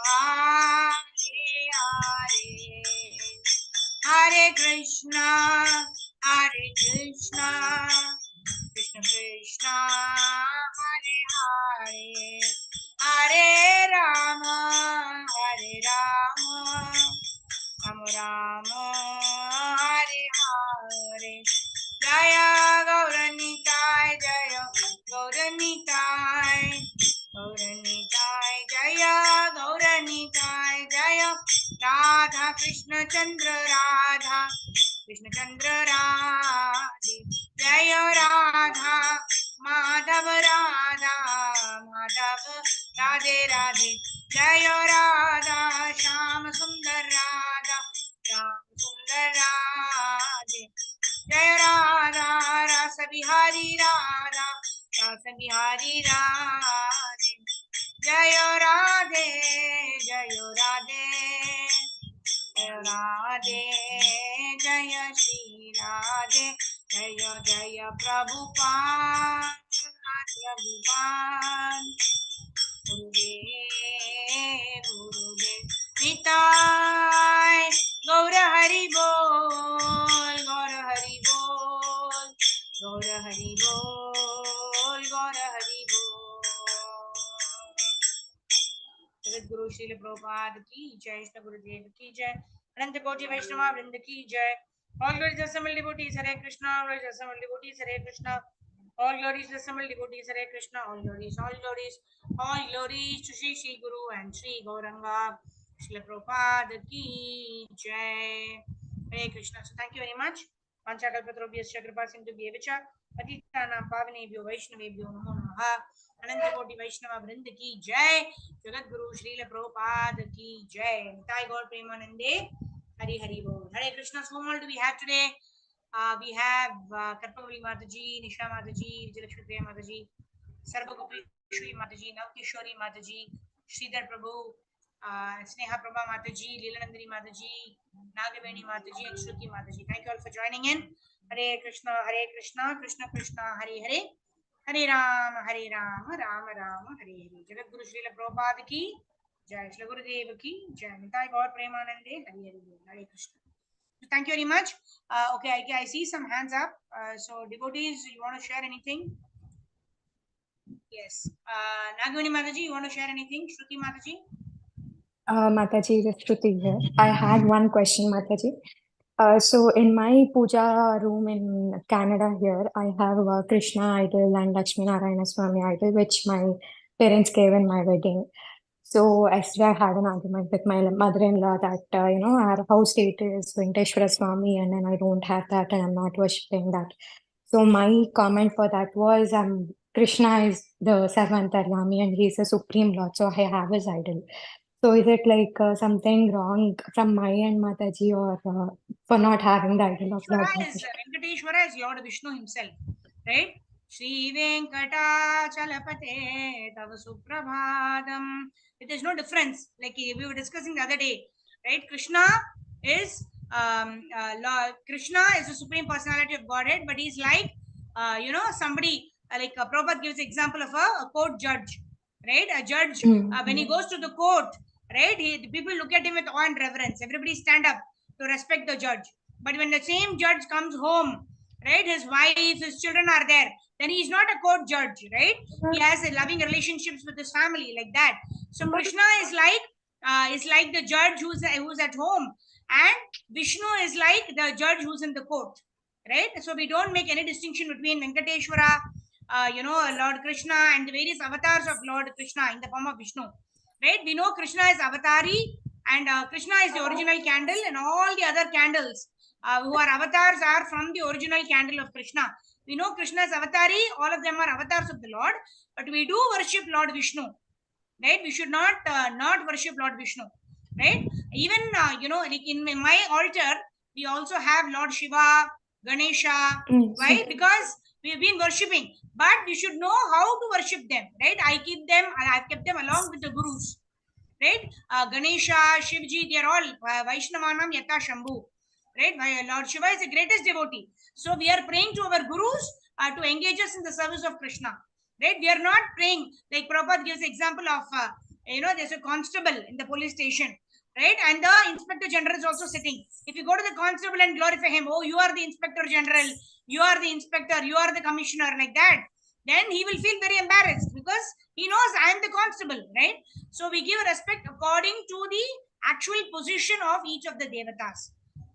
हरे हरे हरे कृष्णा कृष्ण कृष्ण हरे हरे हरे राम राम राम हरे हरे जय गौरनिताय जय गौरनिताय गौरनिताय जय गौरनिताय जय राधा कृष्ण चंद्र राधा कृष्ण चंद्र राधे जय राधा माधव माधव राधे राधे जय राधा श्याम सुंदर राधा श्याम सुंदर राधे जय राधा रस बिहारी राधा रस बिहारी राधे जय राधे जय राधे जय राधे जय श्री राधे जय जय प्रभुपाद गुरुदेव निताय गौर हरि बोल गौर Jagadguru Srila Prabhupada ki jai, Shri Gurudev ki jai, Ananta Koti Vaishnava Vrinda ki jai. All glories to assembled devotees, Hare Krishna. All glories to assembled devotees, Hare Krishna. All glories to assembled devotees, Hare Krishna. All glories, all glories, all glories to Shri Shri Guru and Shri Gauranga. Srila Prabhupada ki jai. Hare Krishna. So thank you very much. Panchakalpatrobhyascha kripa sindhu bhyevacha patitanam pavanebhyo vaishnavebhyo namo namaha. Ananta Koti Vaishnava Vrinda ki jai. Jagadguru Srila Prabhupada ki jai. Nitai Gaur Premanande. Hari Hari Bol. Hare Krishna. So whom all do we have today? We have Karpavali Mataji, Nisha Mataji, Vijalakshmi Priya Mataji, Sarvagopi Shri Mataji, Navkishori Mataji, Sridhar Prabhu, Sneha Prabha Mataji, Leelanandani Mataji, Nagaveni Mataji, and Shruti Mataji. Thank you all for joining in. Hare Krishna, Krishna Krishna, Hare Hare, Hare Rama, Rama Rama, Hare Hare. Jagadguru Srila Prabhupada ki jai, Shri Gurudev ki jai. Nitai Gaur Premanande, Hare Hare, Hare Krishna. Thank you very much. Okay, I see some hands up. So devotees, you want to share anything? Yes. Nagavani Mataji, you want to share anything? Shruti Mataji? Mataji, this is Shruti here. I had one question, Mataji. So in my puja room in Canada here, I have a Krishna idol and Lakshmi Narayana Swami idol, which my parents gave in my wedding. So yesterday I had an argument with my mother-in-law that, our house date is Venkateshwara Swami and then I don't have that and I'm not worshipping that. So my comment for that was, Krishna is the Sarvantaryami and he's the Supreme Lord, so I have his idol. So is it like something wrong from my end, Mataji, or for not having the idol of Lord Venkateshwara is Lord Vishnu himself, right? Shri Venkatachalapate Tava Suprabhadam. It is no difference. Like we were discussing the other day, right? Krishna is Krishna is the supreme personality of Godhead, but he's like somebody like Prabhupada gives example of a court judge, right? A judge when he goes to the court, right? The people look at him with awe and reverence. Everybody stand up to respect the judge. But when the same judge comes home, right, his wife, his children are there, then he is not a court judge, right? He has a loving relationships with his family, like that. So Krishna is like the judge who's at home, and Vishnu is like the judge who's in the court, right? So we don't make any distinction between Venkateshwara, Lord Krishna, and the various avatars of Lord Krishna in the form of Vishnu, right? We know Krishna is avatari, and Krishna is the original candle, and all the other candles who are avatars are from the original candle of Krishna. We know Krishna is avatari, all of them are avatars of the Lord, but we do worship Lord Vishnu, right? We should not worship Lord Vishnu, right? Even like in my altar, we also have Lord Shiva, Ganesha. Why? Because we've been worshipping, but we should know how to worship them, right? I've kept them along with the gurus, right? Ganesha, Shivji, they are all Vaishnavanam Yata Shambhu, right? Lord Shiva is the greatest devotee. So we are praying to our gurus to engage us in the service of Krishna, right? We are not praying, like Prabhupada gives example of, there's a constable in the police station, right? And the inspector general is also sitting. If you go to the constable and glorify him, oh, you are the inspector general, you are the inspector, you are the commissioner, like that, then he will feel very embarrassed because he knows I am the constable, right? So we give respect according to the actual position of each of the devatas,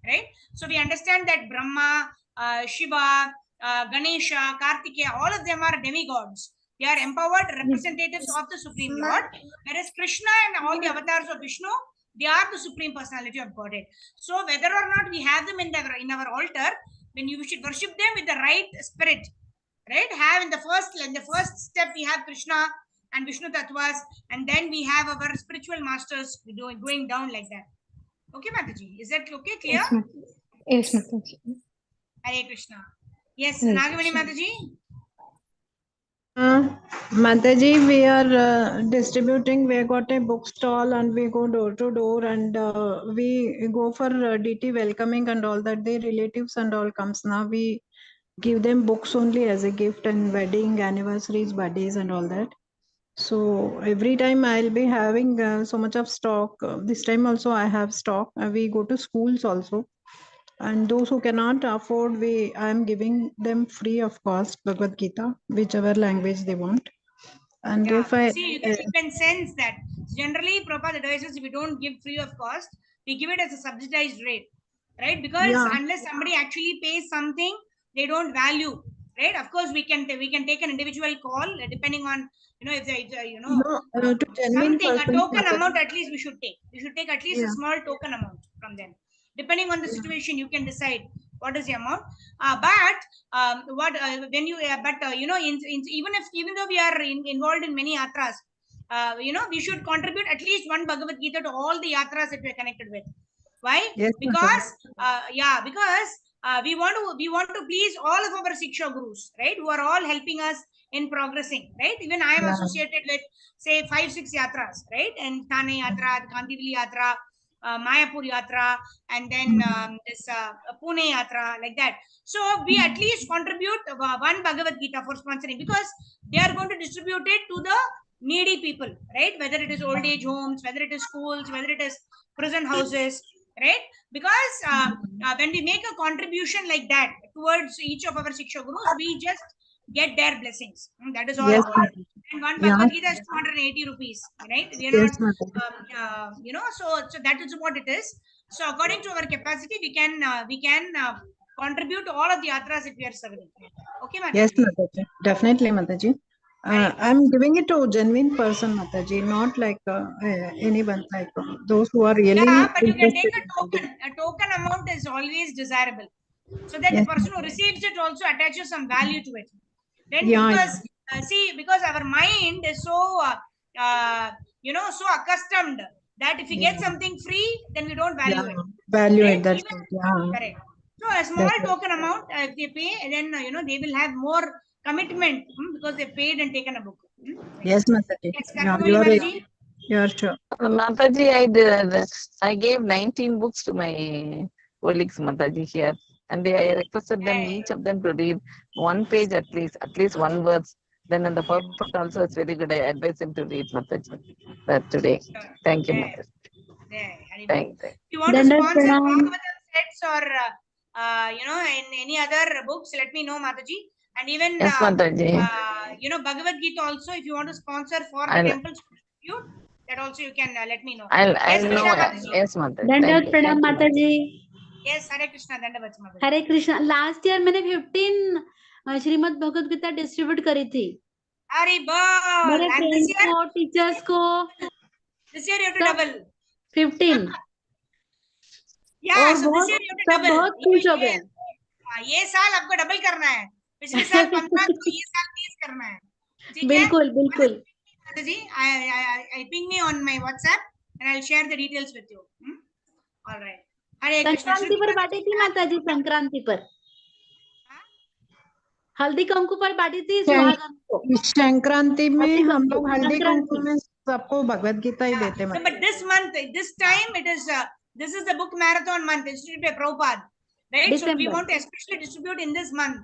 right? So we understand that Brahma, Shiva, Ganesha, Kartikeya, all of them are demigods. They are empowered representatives of the Supreme Lord, whereas Krishna and all the avatars of Vishnu, they are the Supreme Personality of Godhead. So whether or not we have them in our altar, then we should worship them with the right spirit, right? Have in the first step we have Krishna and Vishnu Tattvas, and then we have our spiritual masters going down like that. Okay, Mataji, is that okay? Clear? Yes, Mataji. Hare Krishna. Yes, Nagavani Mataji. Mataji, we are distributing. We got a bookstall and we go door to door and we go for DT welcoming and all that. The relatives and all comes now. We give them books only as a gift and wedding, anniversaries, birthdays and all that. So every time I'll be having so much of stock. This time also I have stock. We go to schools also. And those who cannot afford, I am giving them free of cost Bhagavad Gita, whichever language they want. And Yeah. if I see, you can sense that. Generally, Prabhupada advises if we don't give free of cost, we give it as a subsidized rate, right? Because unless somebody actually pays something, they don't value, right? Of course, we can take an individual call depending on if they To genuine something, a person, token Mataji. amount at least we should take. We should take at least a Yeah. small token amount from them. Depending on the situation, you can decide what is the amount. But what when you but even though we are involved in many yatras, we should contribute at least one Bhagavad Gita to all the yatras that we are connected with. Why? Yes, Because we want to please all of our Siksha Gurus, right? Who are all helping us in progressing, right? Even I am associated with say 5-6 yatras, right? And Thane Yatra, Kandivali Yatra, Mayapur Yatra, and then this Pune Yatra, like that. So we at least contribute one Bhagavad Gita for sponsoring, because they are going to distribute it to the needy people, right? Whether it is old age homes, whether it is schools, whether it is prison houses, right? Because when we make a contribution like that towards each of our Siksha Gurus, we just get their blessings. That is all Yes, about it. Mataji. And one Yeah. Bhagavad Gita is 280 rupees, right? We are Yes, not, Mataji. so that is what it is. So according to our capacity, we can contribute to all of the yatras that we are serving. Okay, Mataji? Yes, Mataji. Definitely, Mataji. I'm giving it to a genuine person, Mataji, not like anyone, like those who are really Yeah, but you can take interested a in something. token. A token amount is always desirable, so that the Yes, person who Mataji. receives it also attaches some value to it. Then, Yeah, because because our mind is so so accustomed that if we get yeah, something free, then we don't yeah. value it. Value Right? it. That's Even it. Yeah, correct. So a small that's it. token amount, if they pay, then they will have more commitment because they paid and taken a book. Like Yes, that. Mataji. Yes, Yeah, Karpamuni Mataji. you are sure. Mataji, I gave 19 books to my colleagues, Mataji, here. And I requested them, each of them, to read one page at least one words. Then in the purport also, it's very good. I advise him to read, Mataji, that today. Thank you, Mataji. If you want to sponsor Bhagavatam sets or in any other books, let me know, Mataji. And even Yes, Mataji. Bhagavad Gita also, if you want to sponsor for the I'll- temples to distribute, that also you can let me know. I'll Yes, know. Krishna Mataji. Yes, Mataji. दंडवत Thank you. प्रणाम माता जी. Yes, Hare Krishna, Dandavats Mataji. हरे Krishna. Last year मैंने 15 Shrimad Bhagavad Gita distribute करी थी Hari Bol. मेरे And this friends year, को, teachers को. this year you have to सब double. 15. Yeah, और so this year you have to सब double. बहुत खुश हो गए. ये साल आपको डबल करना है. पिछले साल 15 तो ये साल 30 करना है. ठीक है? बिल्कुल बिल्कुल. Mataji, I ping me on my WhatsApp and I'll share the details with you. All right. Hare Krishna. Sankranti पर बांटी थी माता जी. संक्रांति पर हल्दी कुमकुम पर बांटी थी सुहागन को. संक्रांति में हम लोग हल्दी संक्रांति. कुमकुम में सबको भगवत गीता ही देते हैं. No, but this month, this time it is this is the book marathon month instituted by Prabhupada, right? So we December. want to especially distribute in this month.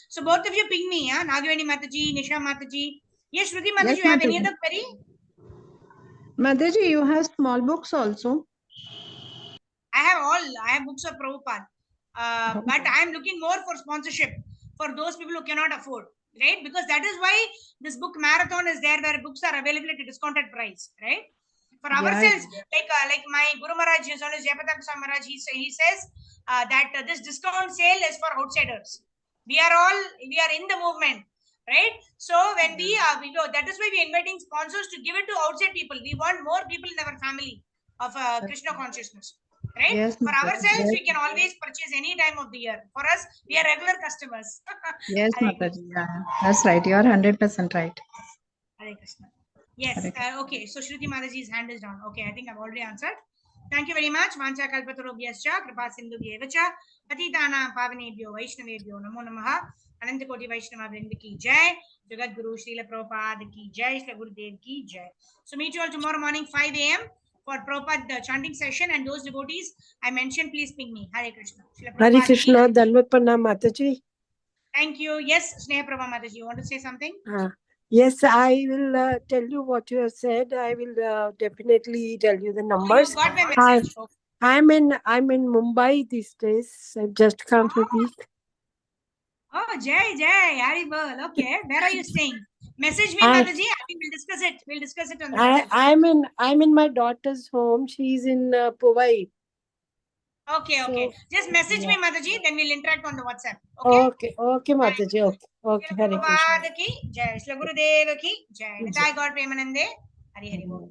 So both of you ping me, Nagavani Mataji, Nisha Mataji. Yes, Shruti Mataji, Yes, you have any Mataji. other query? Mataji, you have small books also. I have books of Prabhupada, but I am looking more for sponsorship for those people who cannot afford, right? Because that is why this book marathon is there, where books are available at a discounted price, right? For ourselves, like my Guru Maharaj, his name is Jayapataka Swami Maharaj, he says that this discount sale is for outsiders. We are in the movement, right? So when we go, that is why we are inviting sponsors to give it to outside people. We want more people in our family of Krishna consciousness. Right? Yes, for Mataji. ourselves, Yes. we can always purchase any time of the year. For us, we are regular customers. Yes, Hare Mataji. Yeah, that's right. You are 100% right. Hare Krishna. Yes. Hare Okay. So Shruti Mataji's hand is down. Okay. I think I've already answered. Thank you very much. Vancha kalpatarobhyascha kripa sindhubhyevacha patitana pavanebhyo vaishnavebhyo namo namaha ananta koti vaishnava vrinda ki jai jagat guru Srila Prabhupada ki jai Srila Gurudev ki jai. So meet you all tomorrow morning 5 a.m. for Prabhupada chanting session, and those devotees I mentioned, please ping me. Hare Krishna. Srila Hare Prabhupada ki Krishna, jai. Dhanvat Pranam Mataji. Thank you. Yes, Sneha Prabha Mataji, you want to say something? Yes, I will tell you what you have said. I will definitely tell you the Oh, numbers. you got my message. I'm in Mumbai these days. I've just come for a week. Oh, Jai, Haribol. Okay, where are you staying? Message me, I, Mataji. I think we'll discuss it. We'll discuss it on the WhatsApp. I'm in my daughter's home. She's in Powai. Okay, So, okay. Just message yeah. me, Mataji. Then we'll interact on the WhatsApp. Okay. Okay, Mataji. Okay, Hare Krishna. Prabhupada ki jai. Shri Gurudev ki jai. Nitai Gaur Premanande. Hari Hari Bol.